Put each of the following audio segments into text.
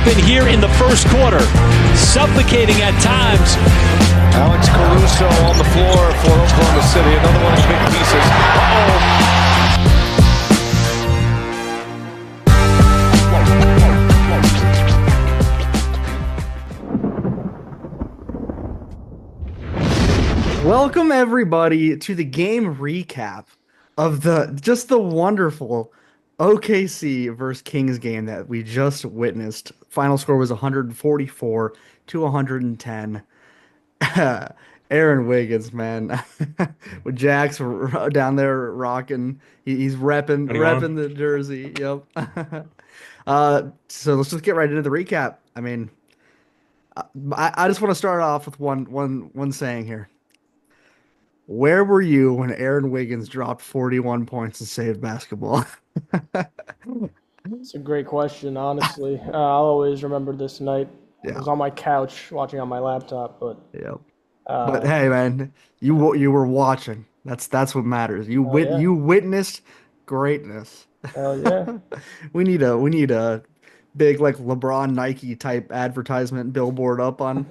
happen here in the first quarter. Suffocating at times. Alex Caruso on the floor for Oklahoma City. Another one of the big pieces. Welcome everybody to the game recap of the wonderful OKC versus Kings game that we just witnessed. Final score was 144 to 110. Aaron Wiggins, man, with Jax down there rocking, he's repping the jersey. Yep. So let's just get right into the recap. I mean, I just want to start off with one saying here. Where were you when Aaron Wiggins dropped 41 points and saved basketball? It's a great question, honestly. I'll always remember this night. Yeah. I was on my couch watching on my laptop, but Yeah. But hey, man, you were watching. That's what matters. You witnessed greatness. hell yeah. We need a big like LeBron Nike type advertisement billboard up on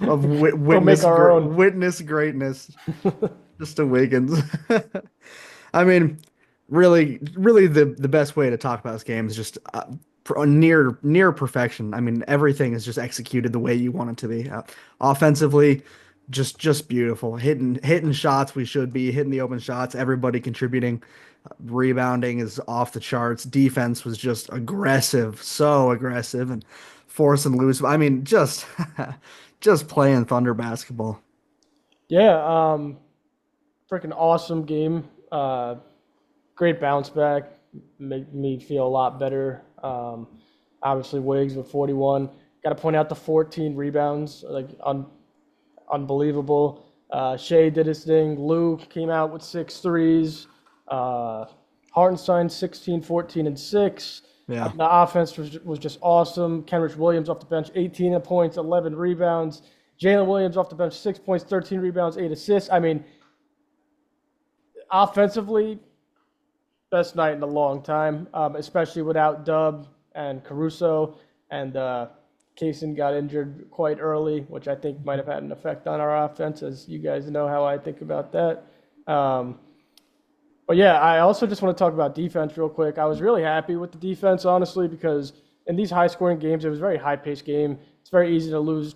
of witness greatness. Just a Wiggins. I mean, really the best way to talk about this game is just near perfection. I mean, everything is just executed the way you want it to be. Offensively, just beautiful. Hitting shots we should be hitting the open shots. Everybody contributing. Rebounding is off the charts. Defense was just aggressive, so aggressive, and forcing loose. I mean, just playing Thunder basketball. Yeah, freaking awesome game. Great bounce back. Made me feel a lot better. Obviously, Wiggs with 41. Got to point out the 14 rebounds, like unbelievable. Shea did his thing. Luke came out with 6 threes. Hartenstein 16, 14, and 6. Yeah. The offense was just awesome. Kenrich Williams off the bench, 18 points, 11 rebounds. Jalen Williams off the bench, 6 points, 13 rebounds, 8 assists. I mean, offensively, best night in a long time, especially without Dub and Caruso. And Kaysen got injured quite early, which I think might have had an effect on our offense, as you guys know how I think about that. But yeah, I also just want to talk about defense real quick. I was really happy with the defense, honestly, because in these high-scoring games, it was a very high-paced game. It's very easy to lose,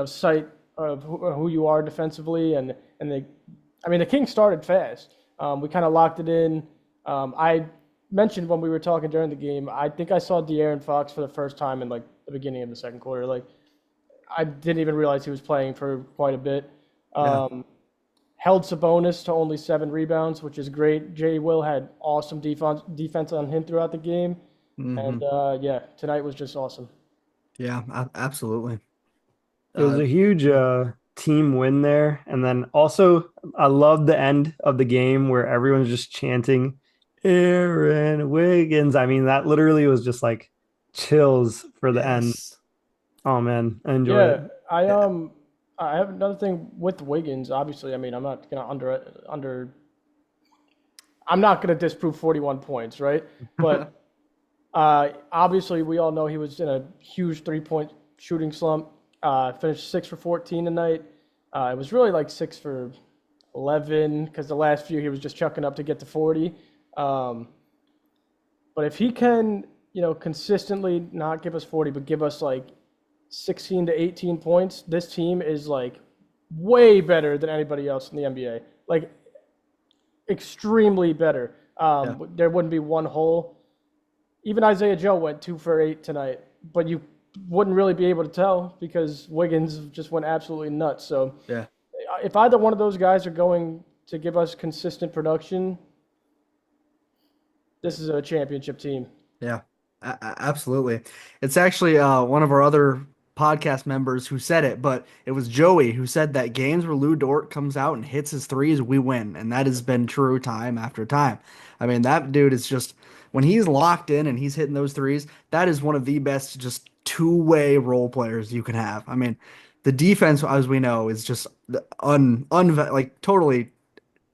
sight of who you are defensively. And the Kings started fast. We kind of locked it in. I mentioned when we were talking during the game, I think I saw De'Aaron Fox for the first time in like the beginning of the second quarter. Like, I didn't even realize he was playing for quite a bit. Held Sabonis to only 7 rebounds, which is great. Jay Will had awesome defense on him throughout the game. Mm-hmm. And, tonight was just awesome. Yeah, absolutely. It was a huge team win there. And then also, I loved the end of the game where everyone's just chanting, Aaron Wiggins. I mean, that literally was just like chills for the end. Oh, man, I enjoyed it. I have another thing with Wiggins. Obviously, I mean, I'm not gonna disprove 41 points, right? But obviously, we all know he was in a huge 3-point shooting slump. Finished 6 for 14 tonight. It was really like 6 for 11 because the last few he was just chucking up to get to 40. But if he can, consistently not give us 40, but give us like 16 to 18 points, this team is like way better than anybody else in the NBA. Like extremely better. There wouldn't be one hole. Even Isaiah Joe went 2 for 8 tonight, but you wouldn't really be able to tell because Wiggins just went absolutely nuts. So yeah, if either one of those guys are going to give us consistent production, this is a championship team. Yeah, absolutely. It's actually one of our other podcast members who said it, but it was Joey who said that games where Lou Dort comes out and hits his threes, we win. And that has been true time after time. I mean, that dude is just, when he's locked in and he's hitting those threes, that is one of the best just two-way role players you can have. I mean, the defense, as we know, is just totally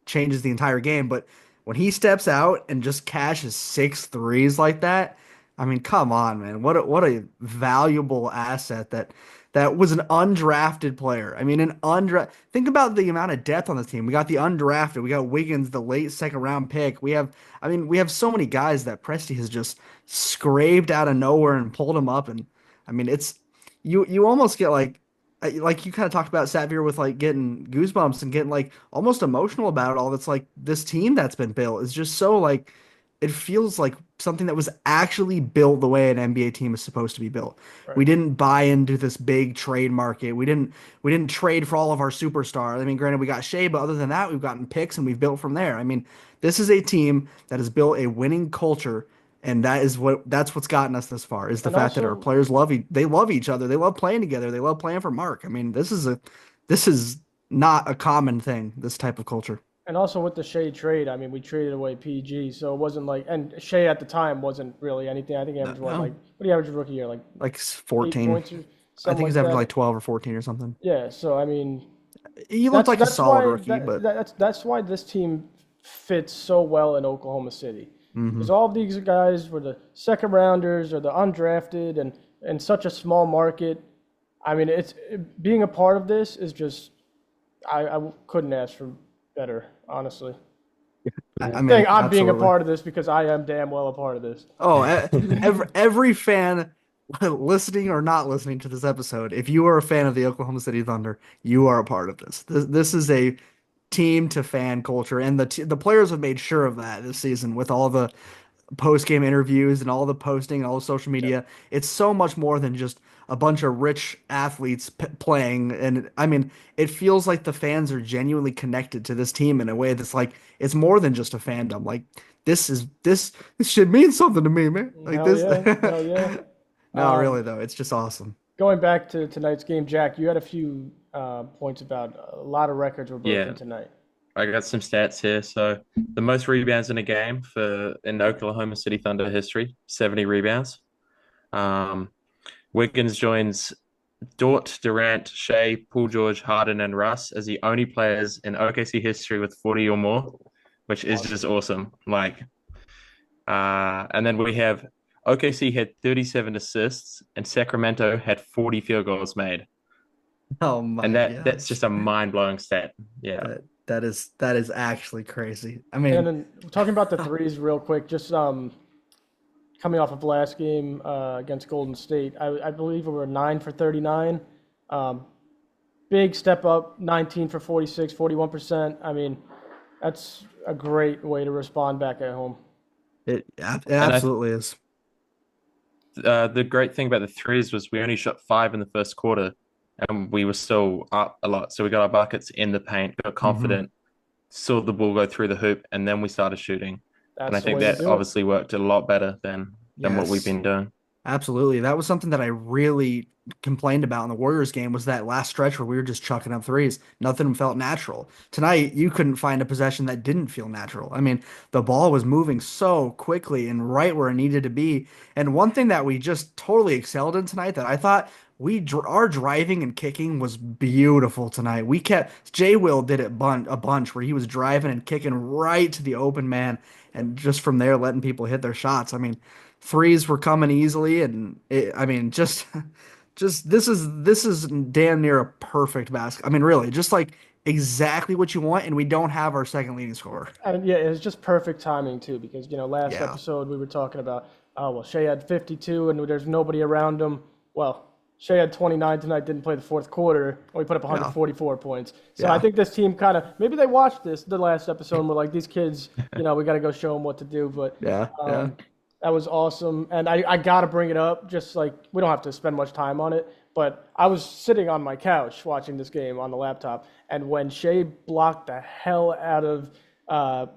changes the entire game. But when he steps out and just cashes 6 threes like that, I mean, come on, man. What a valuable asset that was an undrafted player. I mean, think about the amount of depth on this team. We got the undrafted. We got Wiggins, the late second round pick. We have so many guys that Presti has just scraped out of nowhere and pulled them up. And I mean, you almost get like you kind of talked about Savir with like getting goosebumps and getting like almost emotional about it all. That's like this team that's been built is just so like it feels like something that was actually built the way an NBA team is supposed to be built. Right. We didn't buy into this big trade market. We didn't trade for all of our superstars. I mean, granted, we got Shea, but other than that, we've gotten picks and we've built from there. I mean, this is a team that has built a winning culture, and that's what's gotten us this far. Is the And fact that our also, players they love each other. They love playing together. They love playing for Mark. I mean, this is not a common thing. This type of culture. and also with the Shea trade, I mean, we traded away PG, so it wasn't like, and Shea at the time wasn't really anything. I think he averaged No. what do you average rookie year? Like 14. 8 points or I something think he's like averaging that. like 12 or 14 or something. Yeah, so I mean, He looked like a solid why rookie, but that's why this team fits so well in Oklahoma City. mm-hmm. Because all of these guys were the second rounders or the undrafted, and in such a small market. I mean, being a part of this is just I couldn't ask for better, honestly. I mean, I'm being a absolutely. part of this because I am damn well a part of this. Oh, every fan listening or not listening to this episode, if you are a fan of the Oklahoma City Thunder, you are a part of this. This is a team to fan culture, and the players have made sure of that this season with all the post game interviews and all the posting and all the social media. It's so much more than just a bunch of rich athletes playing. And I mean, it feels like the fans are genuinely connected to this team in a way that's like it's more than just a fandom. Like this should mean something to me, man. Like Hell this. yeah, hell yeah. No, really though, it's just awesome. Going back to tonight's game, Jack, you had a few points about a lot of records were broken tonight. I got some stats here. So the most rebounds in a game in Oklahoma City Thunder history, 70 rebounds. Wiggins joins Dort, Durant, Shea, Paul George, Harden, and Russ as the only players in OKC history with 40 or more, which is just awesome. And then we have OKC had 37 assists and Sacramento had 40 field goals made. Oh my And gosh. that's just a mind-blowing stat. Yeah. That is actually crazy. I mean, And then talking about the threes real quick, just coming off of last game against Golden State, I believe we were 9 for 39. Big step up, 19 for 46, 41%. I mean, that's a great way to respond back at home. it absolutely is. The great thing about the threes was we only shot 5 in the first quarter and we were still up a lot. So we got our buckets in the paint, got confident, saw the ball go through the hoop, and then we started shooting. And I think that obviously worked a lot better than what we've been doing. Absolutely. That was something that I really complained about in the Warriors game was that last stretch where we were just chucking up threes. Nothing felt natural. Tonight, you couldn't find a possession that didn't feel natural. I mean, the ball was moving so quickly and right where it needed to be. And one thing that we just totally excelled in tonight that I thought our driving and kicking was beautiful tonight. J. Will did it a bunch where he was driving and kicking right to the open man and just from there letting people hit their shots. I mean, threes were coming easily, and just this is damn near a perfect basket. I mean, really, just like exactly what you want, and we don't have our second leading scorer. And yeah, it was just perfect timing too, because last episode we were talking about, Shea had 52 and there's nobody around him. Well, Shea had 29 tonight, didn't play the fourth quarter. We put up 144 points. So I think this team maybe they watched the last episode and were like, these kids, we got to go show them what to do. But that was awesome. And I got to bring it up, just like we don't have to spend much time on it. But I was sitting on my couch watching this game on the laptop. And when Shea blocked the hell out of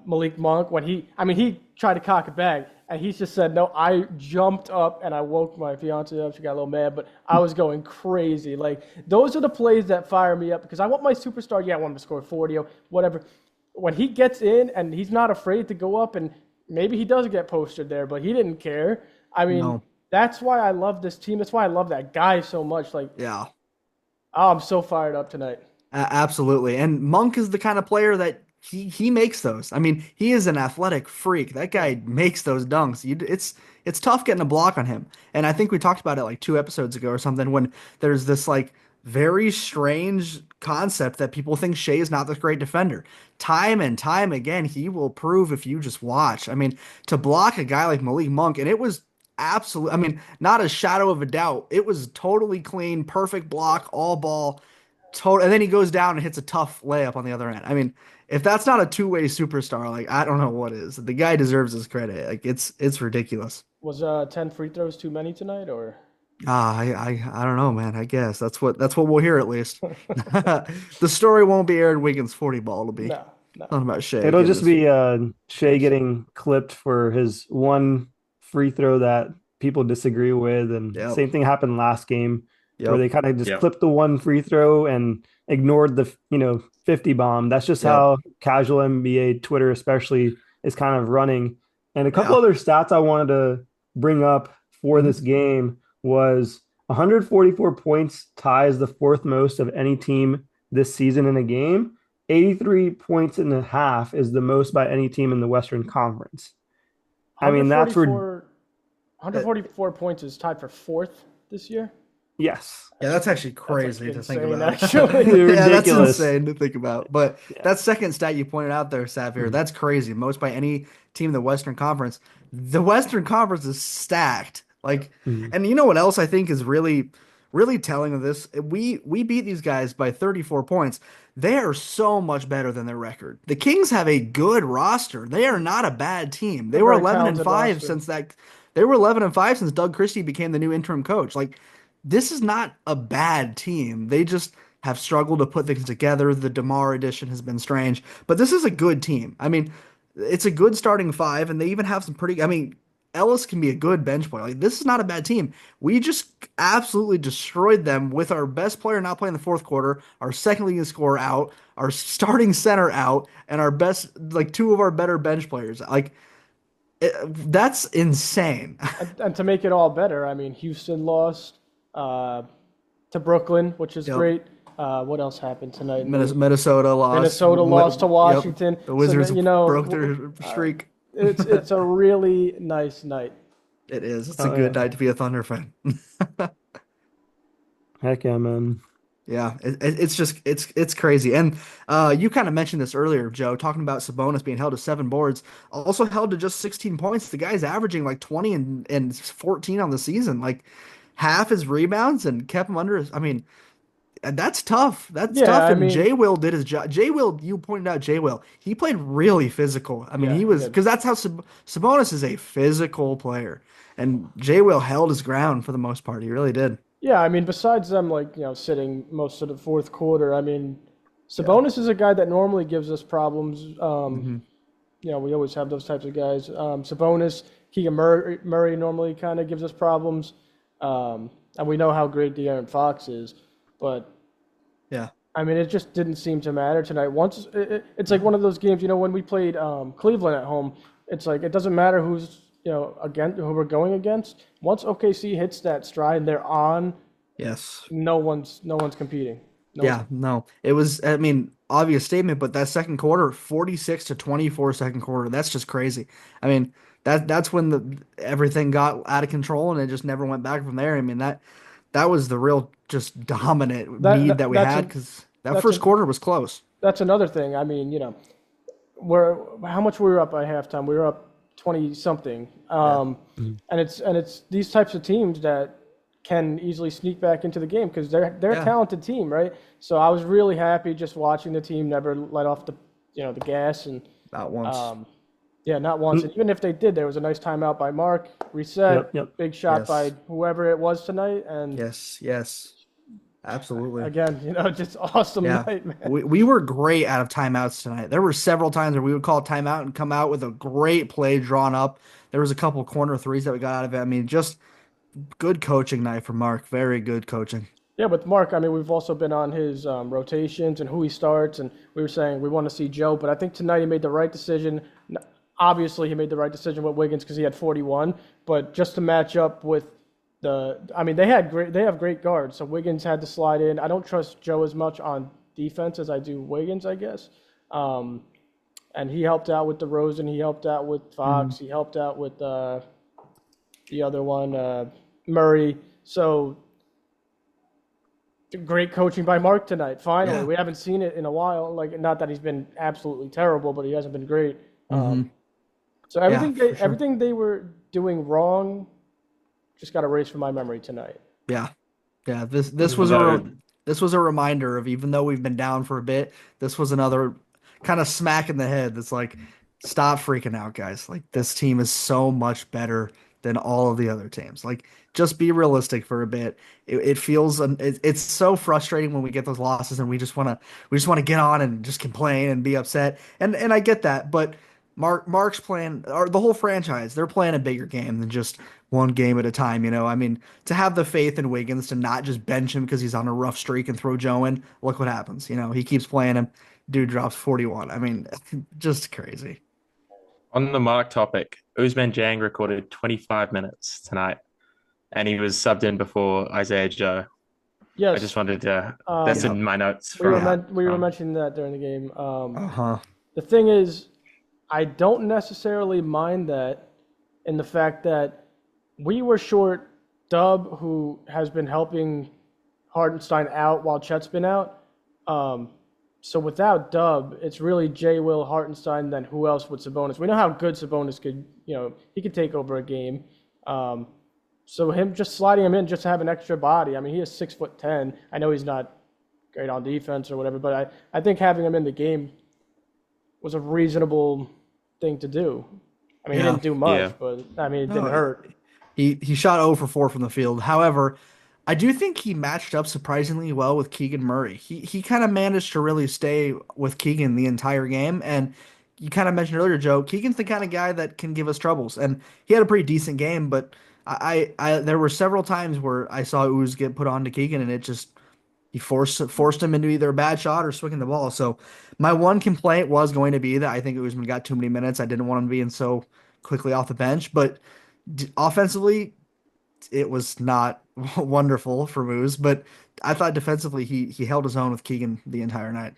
Malik Monk, when he tried to cock it back. And he just said, no, I jumped up and I woke my fiance up. She got a little mad, but I was going crazy. Like, those are the plays that fire me up because I want my superstar. Yeah, I want him to score 40 or whatever. When he gets in and he's not afraid to go up, and maybe he does get posted there, but he didn't care. I mean, That's why I love this team. That's why I love that guy so much. Oh, I'm so fired up tonight. Absolutely. And Monk is the kind of player that he makes those. I mean, he is an athletic freak. That guy makes those dunks. It's tough getting a block on him. And I think we talked about it like 2 episodes ago or something when there's this like very strange concept that people think Shea is not this great defender. Time and time again, he will prove if you just watch. I mean, to block a guy like Malik Monk, and it was absolute. I mean, not a shadow of a doubt. It was totally clean, perfect block, all ball, total. And then he goes down and hits a tough layup on the other end. I mean, if that's not a two-way superstar, like I don't know what is. The guy deserves his credit. Like it's ridiculous. Was 10 free throws too many tonight, or? I don't know, man. I guess that's what we'll hear at least. The story won't be Aaron Wiggins 40 ball. It'll be No. nothing about Shea. It'll just be Shea getting clipped for his one free throw that people disagree with, and same thing happened last game where they kind of just clipped the one free throw and ignored the 50 bomb. That's just how casual NBA Twitter especially is kind of running. And a couple other stats I wanted to bring up for this game was 144 points ties the fourth most of any team this season in a game. 83 points and a half is the most by any team in the Western Conference. I mean, that's where 144 points is tied for fourth this year. Yes. Yeah, that's actually crazy to think about. Actually. Yeah, that's insane to think about. But that second stat you pointed out there, Safir, that's crazy. Most by any team in the Western Conference. The Western Conference is stacked. Like, and you know what else I think is really, really telling of this? We beat these guys by 34 points. They are so much better than their record. The Kings have a good roster. They are not a bad team. They were 11-5 since that. They were 11-5 since Doug Christie became the new interim coach. Like, this is not a bad team. They just have struggled to put things together. The DeMar addition has been strange, but this is a good team. I mean, it's a good starting five, and they even have some pretty. I mean, Ellis can be a good bench player. Like, this is not a bad team. We just absolutely destroyed them with our best player not playing the fourth quarter, our second leading scorer out, our starting center out, and our best, like, two of our better bench players. Like, that's insane. And to make it all better, I mean, Houston lost to Brooklyn, which is great. What else happened tonight? Minnesota lost. Minnesota lost to Washington. Yep. The Wizards broke their streak. It's a really nice night. It is. It's a good night to be a Thunder fan. Heck yeah, man. Yeah, it's just it's crazy. And you kind of mentioned this earlier, Joe, talking about Sabonis being held to 7 boards, also held to just 16 points. The guy's averaging like 20 and 14 on the season, like half his rebounds, and kept him under his. I mean, that's tough. That's tough. And Jay Will did his job. Jay Will, you pointed out Jay Will. He played really physical. I mean, he was, because that's how Sabonis is a physical player, and Jay Will held his ground for the most part. He really did. Yeah, I mean, besides them, like, sitting most of the fourth quarter, I mean, Sabonis is a guy that normally gives us problems. We always have those types of guys. Sabonis, Keegan Murray normally kind of gives us problems. And we know how great De'Aaron Fox is. But, I mean, it just didn't seem to matter tonight. Once it's like one of those games, when we played Cleveland at home, it's like it doesn't matter who's again, who we're going against. Once OKC hits that stride, they're on. Yes. No one's competing. No. It was, I mean, obvious statement, but that second quarter, 46-24 second quarter, that's just crazy. I mean, that's when everything got out of control, and it just never went back from there. I mean, that was the real just dominant lead that we had, because that first quarter was close. That's another thing. I mean, how much we were up by halftime? We were up 20-something. And it's these types of teams that can easily sneak back into the game because they're a talented team, right? So I was really happy just watching the team never let off the gas, and not once. Not once. And even if they did, there was a nice timeout by Mark, reset, big shot by whoever it was tonight, and yes. Absolutely. Again, just awesome night, man. We were great out of timeouts tonight. There were several times where we would call a timeout and come out with a great play drawn up. There was a couple corner threes that we got out of it. I mean, just good coaching night for Mark. Very good coaching. Yeah, with Mark, I mean, we've also been on his rotations and who he starts, and we were saying we want to see Joe, but I think tonight he made the right decision. Obviously, he made the right decision with Wiggins because he had 41, but just to match up with they have great guards, so Wiggins had to slide in. I don't trust Joe as much on defense as I do Wiggins, I guess. and he helped out with DeRozan. He helped out with Fox. He helped out with the other one, Murray. So great coaching by Mark tonight. Finally, we haven't seen it in a while. Like, not that he's been absolutely terrible, but he hasn't been great. So everything they were doing wrong just got erased from my memory tonight. Yeah. This was a reminder of, even though we've been down for a bit, this was another kind of smack in the head. That's like, stop freaking out, guys. Like, this team is so much better than all of the other teams. Like, just be realistic for a bit. It feels it's so frustrating when we get those losses and we just want to get on and just complain and be upset. And I get that, but Mark's playing, or the whole franchise, they're playing a bigger game than just one game at a time. I mean, to have the faith in Wiggins to not just bench him because he's on a rough streak and throw Joe in, look what happens. He keeps playing him. Dude drops 41. I mean, just crazy. On the Mark topic, Ousmane Dieng recorded 25 minutes tonight, and he was subbed in before Isaiah Joe. Yes. I just wanted to, that's in my notes. We were mentioning that during the game. The thing is, I don't necessarily mind that, in the fact that we were short Dub, who has been helping Hartenstein out while Chet's been out. So without Dub, it's really J. Will, Hartenstein, then who else with Sabonis? We know how good Sabonis could, he could take over a game. So him just sliding him in just to have an extra body. I mean, he is 6'10". I know he's not great on defense or whatever, but I think having him in the game was a reasonable thing to do. I mean, he didn't do much, but I mean, it didn't hurt. He shot 0 for 4 from the field. However, I do think he matched up surprisingly well with Keegan Murray. He kind of managed to really stay with Keegan the entire game. And you kind of mentioned earlier, Joe, Keegan's the kind of guy that can give us troubles. And he had a pretty decent game, but I there were several times where I saw Ooze get put on to Keegan, and he forced him into either a bad shot or swinging the ball. So my one complaint was going to be that I think Ousmane got too many minutes. I didn't want him being so quickly off the bench, but offensively, it was not wonderful for Moose, but I thought defensively he held his own with Keegan the entire night.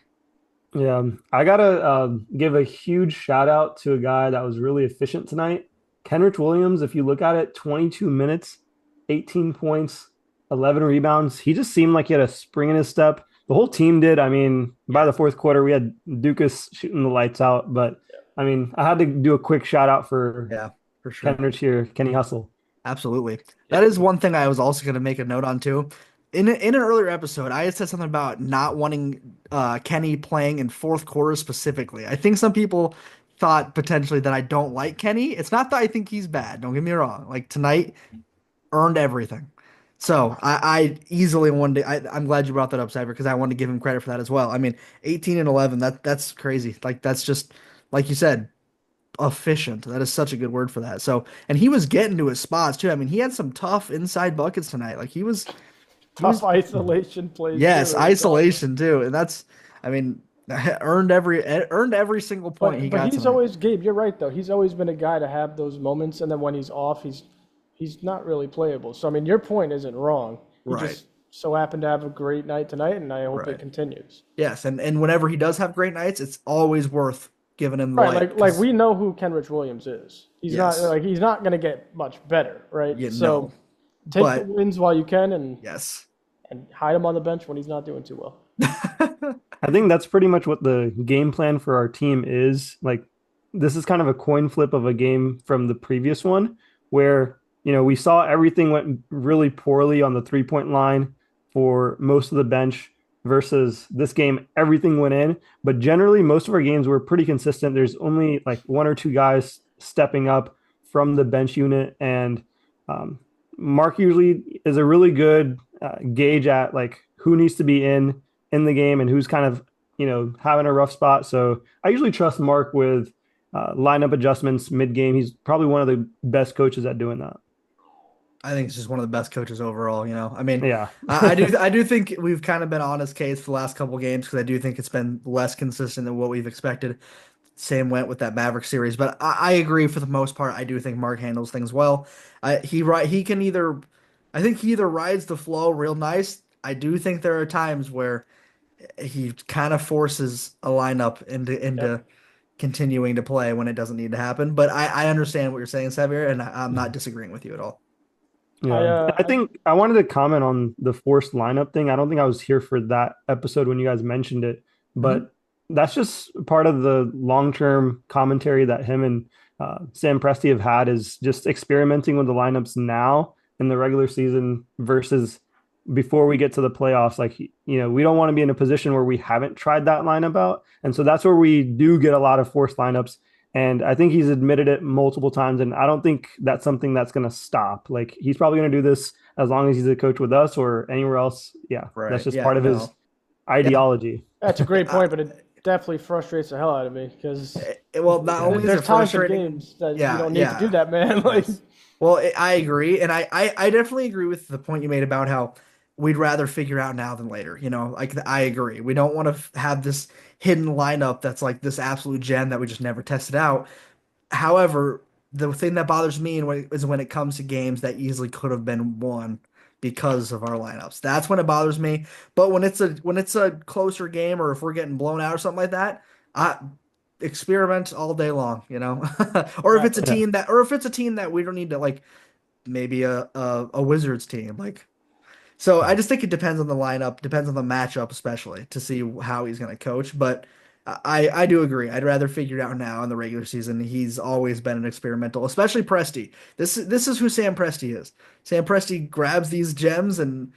Yeah, I gotta give a huge shout out to a guy that was really efficient tonight, Kenrich Williams. If you look at it, 22 minutes, 18 points, 11 rebounds. He just seemed like he had a spring in his step. The whole team did. I mean, by the fourth quarter, we had Dukas shooting the lights out, but I mean, I had to do a quick shout out for sure. Kenrich here, Kenny Hustle. Absolutely. That is one thing I was also going to make a note on too. In an earlier episode, I had said something about not wanting Kenny playing in fourth quarter specifically. I think some people thought potentially that I don't like Kenny. It's not that I think he's bad. Don't get me wrong. Like, tonight, earned everything. So I easily wanted to, I'm glad you brought that up, Cyber, because I wanted to give him credit for that as well. I mean, 18 and 11, that's crazy. Like, that's just, like you said, efficient. That is such a good word for that. So, and he was getting to his spots too. I mean, he had some tough inside buckets tonight. Like, he was tough isolation plays. Yes, too. Isolation too. And that's, I mean, earned every single point he got. But he's tonight. always, Gabe, you're right though. He's always been a guy to have those moments, and then when he's off, he's not really playable. So I mean, your point isn't wrong. He just so happened to have a great night tonight, and I hope it continues. Yes, and whenever he does have great nights, it's always worth giving him the light. Like we know who Kenrich Williams is. He's not going to get much better, right? Yeah, so take the wins while you can, and and hide him on the bench when he's not doing too well. I think that's pretty much what the game plan for our team is. Like, this is kind of a coin flip of a game from the previous one where, we saw everything went really poorly on the 3-point line for most of the bench versus this game, everything went in. But generally, most of our games were pretty consistent. There's only like one or two guys stepping up from the bench unit. And Mark usually is a really good gauge at like who needs to be in the game and who's kind of, having a rough spot. So I usually trust Mark with lineup adjustments mid-game. He's probably one of the best coaches at doing that. I think it's just one of the best coaches overall. I mean, yeah, I do think we've kind of been on his case for the last couple of games because I do think it's been less consistent than what we've expected. Same went with that Maverick series, but I agree for the most part. I do think Mark handles things well. He can either, I think he either rides the flow real nice. I do think there are times where he kind of forces a lineup into continuing to play when it doesn't need to happen. But I understand what you're saying, Xavier, and I'm not disagreeing with you at all. Yeah, I think I wanted to comment on the forced lineup thing. I don't think I was here for that episode when you guys mentioned it, but that's just part of the long-term commentary that him and Sam Presti have had, is just experimenting with the lineups now in the regular season versus before we get to the playoffs. Like, we don't want to be in a position where we haven't tried that lineup out. And so that's where we do get a lot of forced lineups. And I think he's admitted it multiple times, and I don't think that's something that's going to stop. Like, he's probably going to do this as long as he's a coach with us or anywhere else. Yeah, right. That's just part of his ideology. That's a great point, but it definitely frustrates the hell out of me because not only is it frustrating, games that you don't need to do that, man. Like, well, I agree, and I definitely agree with the point you made about how we'd rather figure out now than later. Like, I agree. We don't want to have this hidden lineup that's like this absolute gem that we just never tested out. However, the thing that bothers me is when it comes to games that easily could have been won because of our lineups. That's when it bothers me. But when it's a closer game, or if we're getting blown out or something like that, I experiment all day long, or if it's a team that we don't need to, like maybe a Wizards team, like. So I just think it depends on the lineup, depends on the matchup, especially to see how he's going to coach. But I do agree. I'd rather figure it out now in the regular season. He's always been an experimental, especially Presti. This is who Sam Presti is. Sam Presti grabs these gems, and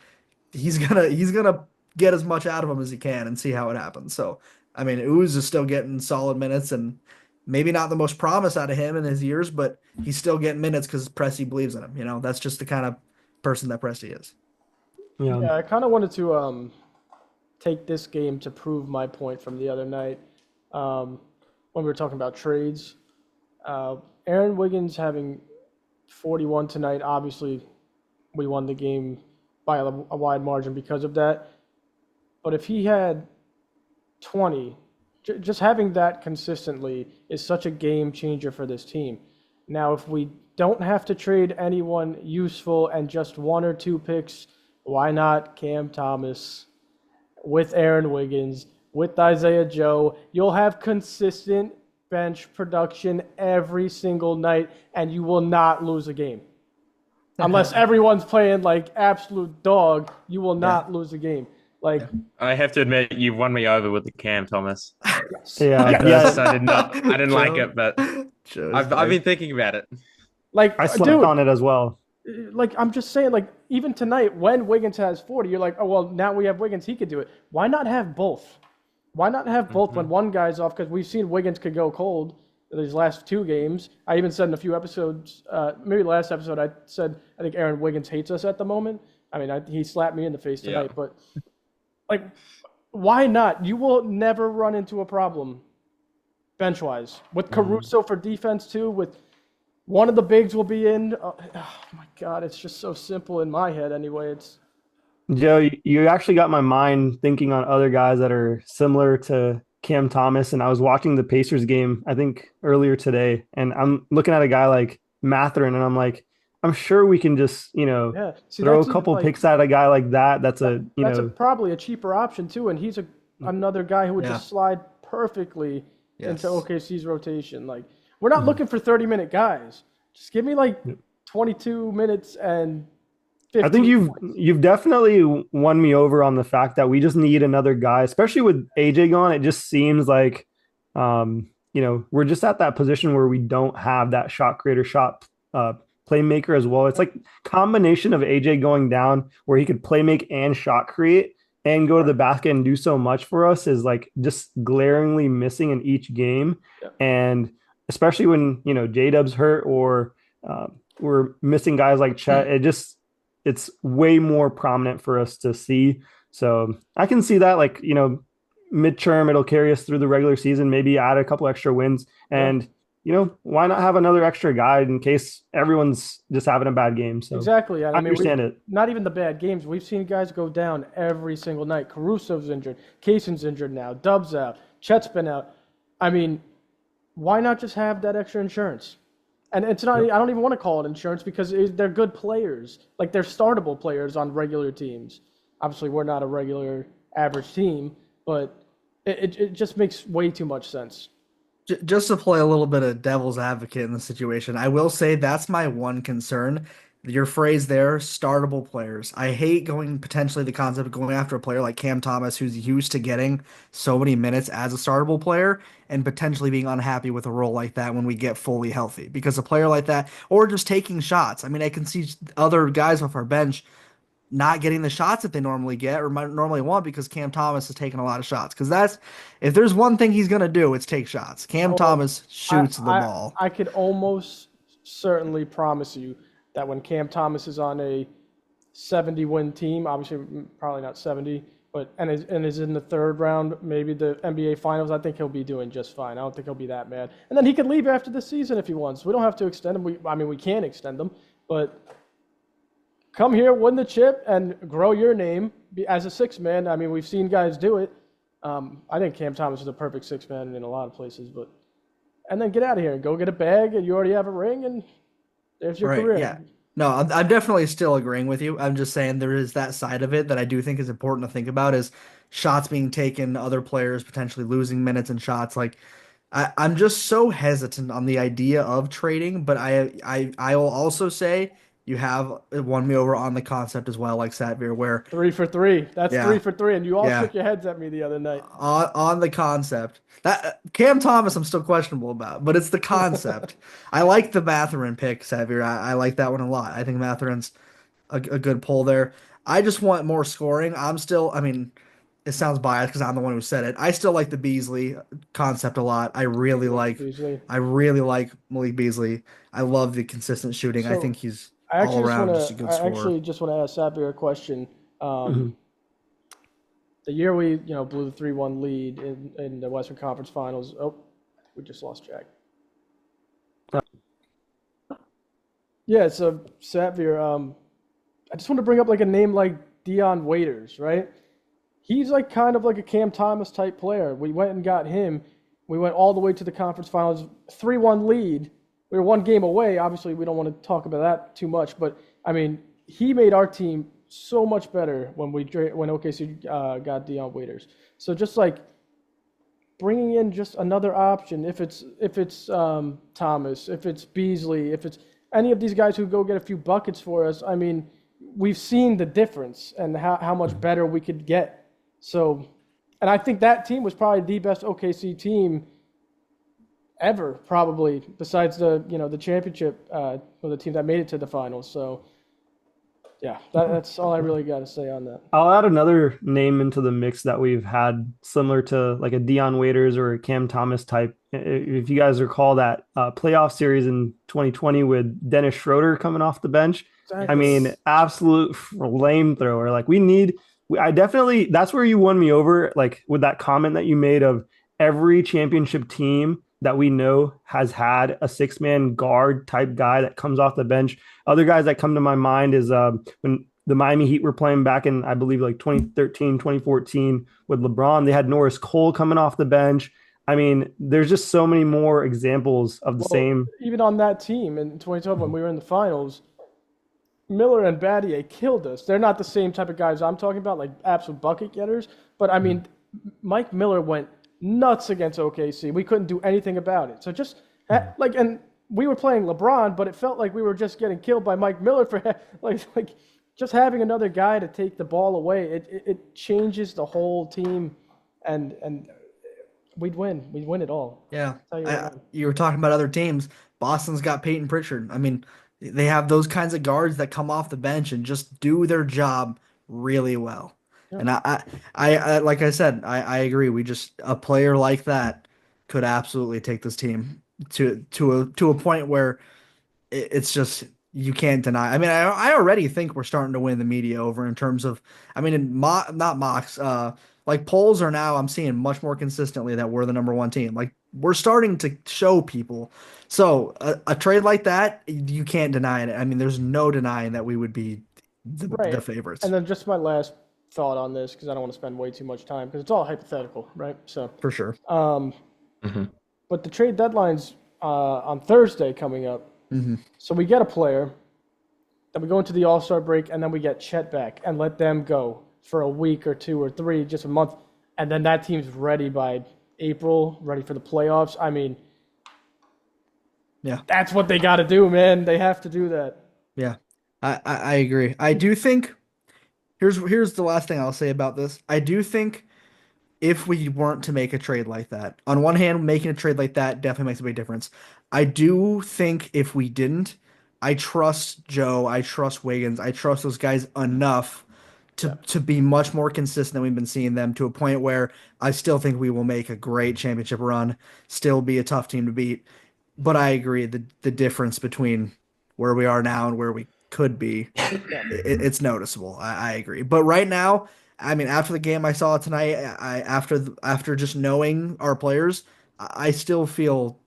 he's gonna get as much out of them as he can and see how it happens. So I mean, Ooze is still getting solid minutes, and maybe not the most promise out of him in his years, but he's still getting minutes because Presti believes in him. That's just the kind of person that Presti is. Yeah, I kind of wanted to take this game to prove my point from the other night when we were talking about trades. Aaron Wiggins having 41 tonight, obviously we won the game by a wide margin because of that. But if he had 20, just having that consistently is such a game changer for this team. Now, if we don't have to trade anyone useful and just one or two picks, why not Cam Thomas with Aaron Wiggins, with Isaiah Joe? You'll have consistent bench production every single night, and you will not lose a game. Unless everyone's playing like absolute dog, you will not lose a game. Like, I have to admit, you've won me over with the Cam Thomas. Yes. I didn't like it, but I've been thinking about it. Like, I slept on it as well. Like, I'm just saying, like, even tonight when Wiggins has 40, you're like, oh, well, now we have Wiggins, he could do it. Why not have both? Why not have both when one guy's off? Because we've seen Wiggins could go cold these last two games. I even said in a few episodes, maybe the last episode, I said I think Aaron Wiggins hates us at the moment. I mean, he slapped me in the face tonight, but, like, why not? You will never run into a problem bench-wise. With Caruso for defense, too, with one of the bigs will be in. Oh my God, it's just so simple in my head anyway. It's Joe, you actually got my mind thinking on other guys that are similar to Cam Thomas. And I was watching the Pacers game, I think earlier today, and I'm looking at a guy like Mathurin, and I'm like, I'm sure we can just, throw a couple picks at a guy like that. That's probably a cheaper option too. And he's another guy who would just slide perfectly into OKC's rotation. Like, we're not looking for 30-minute guys. Just give me like 22 minutes and 15 I think points. you've definitely won me over on the fact that we just need another guy, especially with AJ gone. It just seems like, we're just at that position where we don't have that shot creator, shot playmaker as well. It's like combination of AJ going down where he could play make and shot create and go to the basket and do so much for us is like just glaringly missing in each game. Yeah. And especially when, J-Dub's hurt or we're missing guys like Chet, it's way more prominent for us to see. So I can see that, like, midterm, it'll carry us through the regular season, maybe add a couple extra wins. And, why not have another extra guy in case everyone's just having a bad game? So exactly. I understand it. Not even the bad games. We've seen guys go down every single night. Caruso's injured. Kaysen's injured now. Dub's out. Chet's been out. I mean, why not just have that extra insurance? And it's not. I don't even want to call it insurance because they're good players. Like, they're startable players on regular teams. Obviously, we're not a regular average team, but it just makes way too much sense. Just to play a little bit of devil's advocate in the situation, I will say that's my one concern. Your phrase there, startable players. I hate going potentially the concept of going after a player like Cam Thomas, who's used to getting so many minutes as a startable player, and potentially being unhappy with a role like that when we get fully healthy. Because a player like that, or just taking shots. I mean, I can see other guys off our bench not getting the shots that they normally get or might normally want because Cam Thomas has taken a lot of shots. Because that's if there's one thing he's gonna do, it's take shots. Cam Thomas shoots the ball. I could almost certainly promise you that when Cam Thomas is on a 70-win team, obviously probably not 70, but and is in the third round, maybe the NBA Finals, I think he'll be doing just fine. I don't think he'll be that mad. And then he could leave after the season if he wants. We don't have to extend him. We can extend him, but come here, win the chip, and grow your name as a six man. I mean, we've seen guys do it. I think Cam Thomas is a perfect six man in a lot of places, and then get out of here and go get a bag, and you already have a ring, and there's your career. Yeah. No, I'm definitely still agreeing with you. I'm just saying there is that side of it that I do think is important to think about is shots being taken, other players potentially losing minutes and shots. Like I'm just so hesitant on the idea of trading, but I will also say you have won me over on the concept as well, like Satvir, where 3 for 3. That's 3 for 3, and you all shook your heads at me the other night. On the concept. That Cam Thomas I'm still questionable about, but it's the concept. I like the Mathurin pick, Satvir. I like that one a lot. I think Mathurin's a good pull there. I just want more scoring. I mean, it sounds biased because I'm the one who said it. I still like the Beasley concept a lot. I really like Malik Beasley. I love the consistent shooting. I think he's all around just a good scorer. I actually just want to ask Satvir a question. The year we blew the 3-1 lead in the Western Conference Finals. Oh, we just lost Jack. Yeah, so Satvir, I just want to bring up like a name like Dion Waiters, right? He's like kind of like a Cam Thomas type player. We went and got him. We went all the way to the conference finals, 3-1 lead. We were one game away. Obviously, we don't want to talk about that too much, but I mean, he made our team so much better when OKC got Dion Waiters. So just like bringing in just another option, if it's Thomas, if it's Beasley, if it's any of these guys who go get a few buckets for us, I mean, we've seen the difference and how much better we could get. So, and I think that team was probably the best OKC team ever, probably, besides the championship or the team that made it to the finals. So, yeah, that's all I really got to say on that. I'll add another name into the mix that we've had similar to like a Dion Waiters or a Cam Thomas type. If you guys recall that playoff series in 2020 with Dennis Schroeder coming off the bench, exactly. I mean, absolute flamethrower. Like that's where you won me over, like with that comment that you made of every championship team that we know has had a 6-man guard type guy that comes off the bench. Other guys that come to my mind is when the Miami Heat were playing back in, I believe, like 2013, 2014 with LeBron, they had Norris Cole coming off the bench. I mean, there's just so many more examples of the same. Even on that team in 2012 when we were in the finals, Miller and Battier killed us. They're not the same type of guys I'm talking about, like absolute bucket getters. But, I mean, Mike Miller went nuts against OKC. We couldn't do anything about it. So just and we were playing LeBron, but it felt like we were just getting killed by Mike Miller for like just having another guy to take the ball away. It changes the whole team, and we'd win it all. Yeah, you were talking about other teams. Boston's got Peyton Pritchard. I mean, they have those kinds of guards that come off the bench and just do their job really well. Yeah. And I like I said, I agree. A player like that could absolutely take this team to a point where it's just you can't deny. I mean, I already think we're starting to win the media over in terms of. I mean, not mocks. Like polls are now. I'm seeing much more consistently that we're the number one team. Like we're starting to show people. So a trade like that, you can't deny it. I mean, there's no denying that we would be the favorites. And then just my last thought on this, because I don't want to spend way too much time, because it's all hypothetical, right? So for sure. But the trade deadline's on Thursday coming up. Mm-hmm. So we get a player, then we go into the All-Star break, and then we get Chet back and let them go for a week or 2 or 3, just a month, and then that team's ready by April, ready for the playoffs. I mean, Yeah. that's what they got to do, man. They have to do that. Yeah, I agree. I do think here's the last thing I'll say about this. I do think if we weren't to make a trade like that, on one hand, making a trade like that definitely makes a big difference. I do think if we didn't, I trust Joe, I trust Wiggins, I trust those guys enough to be much more consistent than we've been seeing them, to a point where I still think we will make a great championship run, still be a tough team to beat. But I agree, the difference between where we are now and where we could be, it's noticeable. I agree. But right now, I mean, after the game I saw tonight, after just knowing our players, I still feel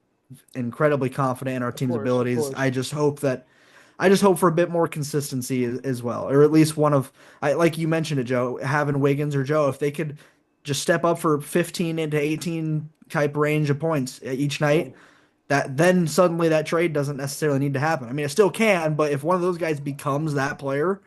incredibly confident in our team's abilities. I just hope for a bit more consistency as well, or at least like you mentioned it, Joe, having Wiggins or Joe, if they could just step up for 15 into 18 type range of points each night, then suddenly that trade doesn't necessarily need to happen. I mean, it still can, but if one of those guys becomes that player,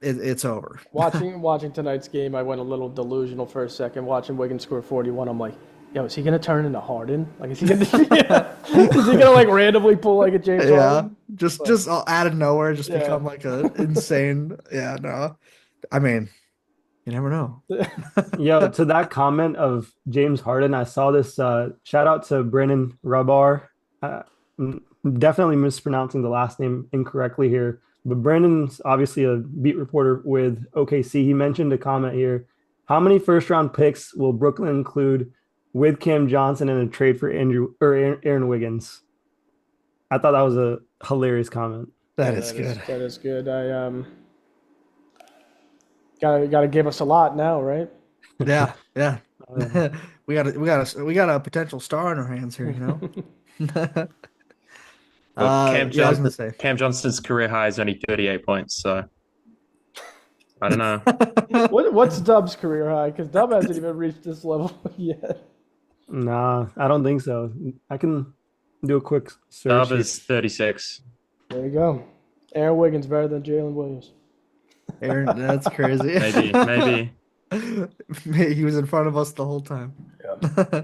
it's over. Watching tonight's game, I went a little delusional for a second. Watching Wiggins score 41, I'm like, yo, is he gonna turn into Harden? Like, is he gonna like randomly pull like a James Harden? Just out of nowhere, become like a insane. Yeah, no, I mean, you never know. Yo, to that comment of James Harden, I saw this. Shout out to Brennan Rubar. Definitely mispronouncing the last name incorrectly here, but Brennan's obviously a beat reporter with OKC. He mentioned a comment here. How many first-round picks will Brooklyn include with Cam Johnson in a trade for Aaron Wiggins? I thought that was a hilarious comment. That is good. That is good. I gotta give us a lot now, right? Yeah. we got a potential star on our hands here, you know. Well, I was gonna say Cam Johnson's career high is only 38 points, so I don't know. What's Dub's career high? Because Dub hasn't even reached this level yet. Nah, I don't think so. I can do a quick search. Dub is 36. There you go. Aaron Wiggins better than Jalen Williams. Aaron, that's crazy. Maybe. He was in front of us the whole time. Yeah.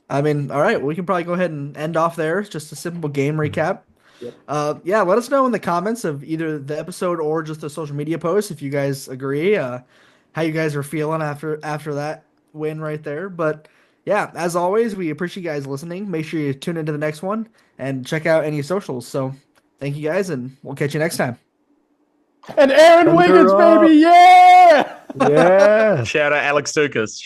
I mean, all right, we can probably go ahead and end off there. It's just a simple game recap. Yep. Yeah, let us know in the comments of either the episode or just the social media post if you guys agree, how you guys are feeling after that win right there. But yeah, as always, we appreciate you guys listening. Make sure you tune into the next one and check out any socials. So thank you guys, and we'll catch you next time. And Aaron Wiggins, baby, yeah! Yeah. Shout out Alex Dukas.